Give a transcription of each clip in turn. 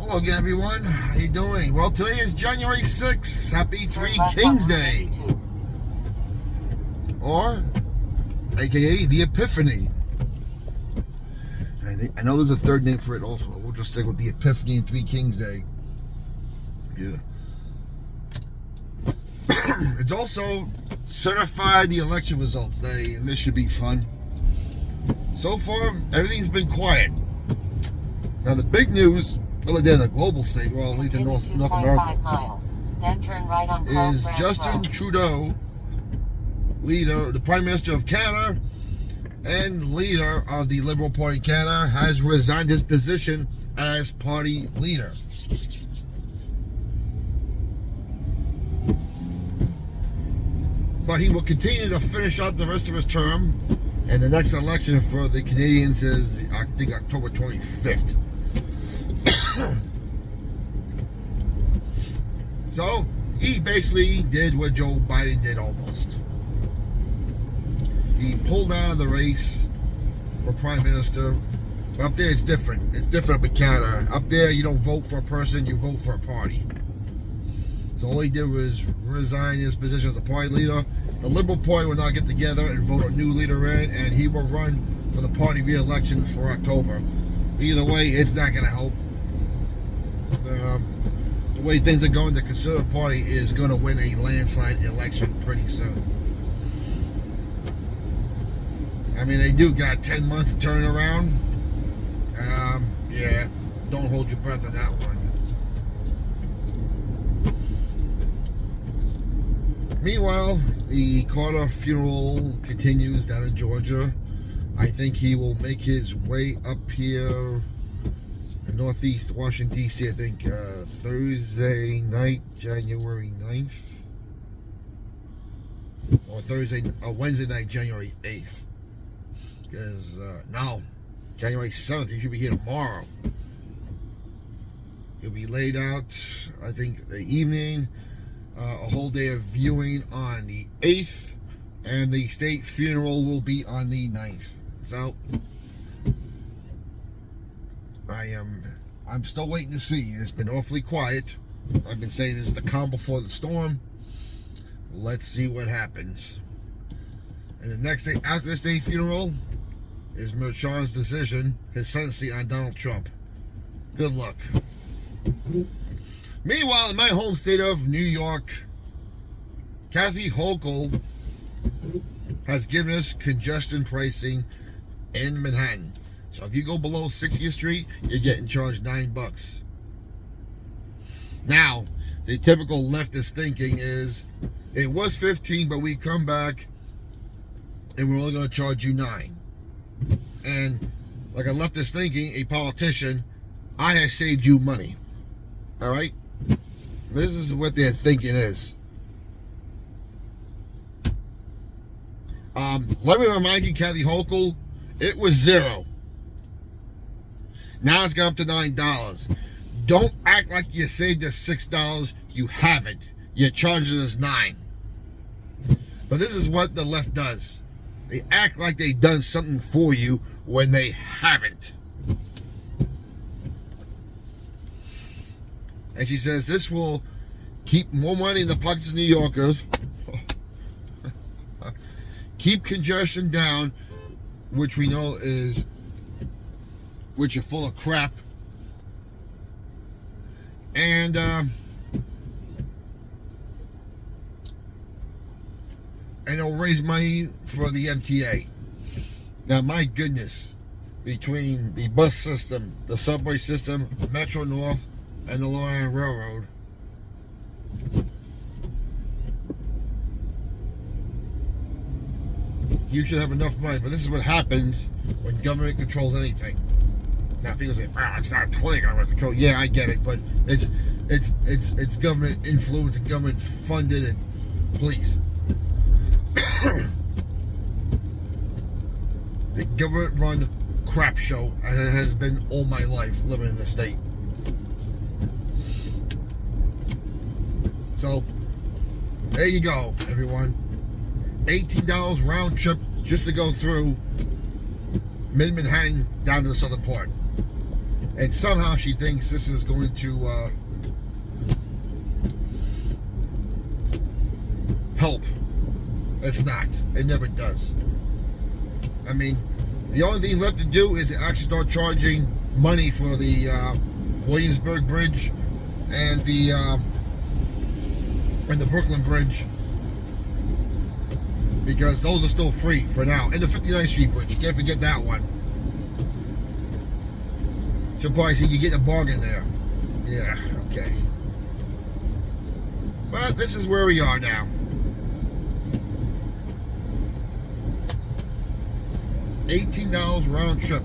Hello again, everyone. How you doing? Well, today is January 6th. Happy Three Kings Day. Or, a.k.a. the Epiphany. I know there's a third name for it also, but we'll just stick with the Epiphany and Three Kings Day. Yeah. It's also certified the election results day, and this should be fun. So far, everything's been quiet. Now, the big news, other than a global state, well, at least in North America, miles, then turn right on is Justin Trudeau, leader, the Prime Minister of Canada, and leader of the Liberal Party Canada, has resigned his position as party leader. But he will continue to finish out the rest of his term, and the next election for the Canadians is, I think, October 25th. So, he basically did what Joe Biden did almost. He pulled out of the race for Prime Minister. Up there, it's different. It's different up in Canada. Up there, you don't vote for a person, you vote for a party. So all he did was resign his position as a party leader. The Liberal Party will now get together and vote a new leader in, and he will run for the party re-election for October. Either way, it's not going to help. The way things are going, the Conservative Party is going to win a landslide election pretty soon. I mean, they do got 10 months to turn around. Yeah, don't hold your breath on that one. Meanwhile, the Carter funeral continues down in Georgia. I think he will make his way up here in Northeast Washington, D.C., I think Thursday night, January 9th. Or Wednesday night, January 8th. Because now, January 7th, he should be here tomorrow. He'll be laid out, I think, the evening. A whole day of viewing on the 8th, and the state funeral will be on the 9th. So, I'm still waiting to see. It's been awfully quiet. I've been saying this is the calm before the storm. Let's see what happens. And the next day after the state funeral is Merchan's decision, his sentencing on Donald Trump. Good luck. Meanwhile, in my home state of New York, Kathy Hochul has given us congestion pricing in Manhattan. So if you go below 60th Street, you're getting charged $9. Now, the typical leftist thinking is, it was 15, but we come back and we're only going to charge you $9. And like a leftist thinking, a politician, I have saved you money. All right? This is what their thinking is. Let me remind you, Kathy Hochul, it was $0. Now it's gone up to $9. Don't act like you saved us $6. You haven't. Your charges us $9. But this is what the left does. They act like they've done something for you when they haven't. And she says this will keep more money in the pockets of New Yorkers, keep congestion down, which we know is, which are full of crap, and it'll raise money for the MTA. Now, my goodness, between the bus system, the subway system, Metro North, and the Long Island Railroad, you should have enough money. But this is what happens when government controls anything. Now people say, "Wow, it's not totally government control." Yeah, I get it, but it's government influence and government funded. And please, the government-run crap show has been all my life living in the state. So, there you go, everyone. $18 round trip just to go through mid-Manhattan down to the southern part. And somehow she thinks this is going to help. It's not. It never does. I mean, the only thing left to do is actually start charging money for the Williamsburg Bridge and the Brooklyn Bridge, because those are still free for now. And the 59th Street Bridge, you can't forget that one. She'll probably think you're getting a bargain there. Yeah, okay. But this is where we are now. $18 round trip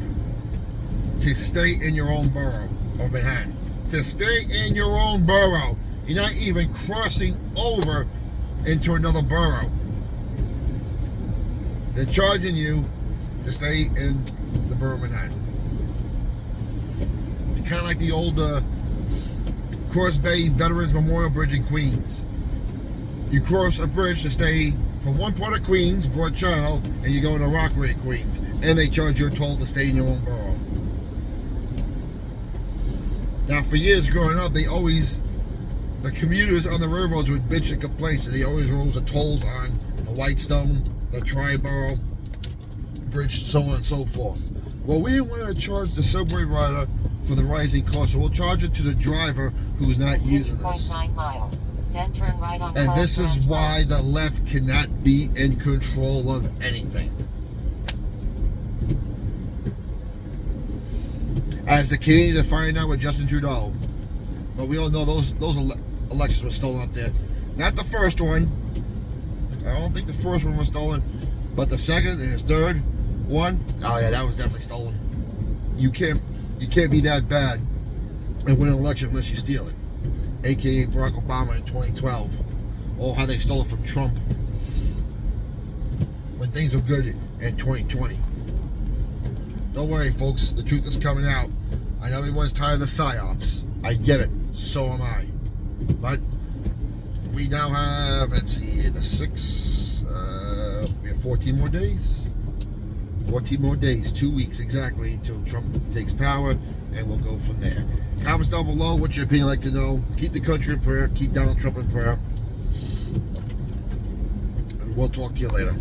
to stay in your own borough of Manhattan. To stay in your own borough. You're not even crossing over into another borough. They're charging you to stay in the borough of Manhattan. It's kind of like the old Cross Bay Veterans Memorial Bridge in Queens. You cross a bridge to stay from one part of Queens, Broad Channel, and you go into Rockaway, Queens, and they charge you a toll to stay in your own borough. Now, for years growing up, the commuters on the railroads would bitch and complain, so they always rose the tolls on the Whitestone, the Triborough Bridge, so on and so forth. Well, we didn't want to charge the subway rider for the rising cost, so we'll charge it to the driver who's not using this. 2.9 miles. Then turn right on. And this is why the left cannot be in control of anything. As the Canadians are finding out with Justin Trudeau, but we all know those elections were stolen up there. Not the first one. I don't think the first one was stolen, but the second and his third one, oh yeah, that was definitely stolen. You can't be that bad and win an election unless you steal it. AKA Barack Obama in 2012. Oh, how they stole it from Trump when things were good in 2020. Don't worry, folks. The truth is coming out. I know everyone's tired of the psyops. I get it. So am I. But we now have, let's see, the 6th. We have 14 more days. 14 more days, 2 weeks exactly, until Trump takes power, and we'll go from there. Comments down below. What's your opinion? I'd like to know. Keep the country in prayer. Keep Donald Trump in prayer. And we'll talk to you later.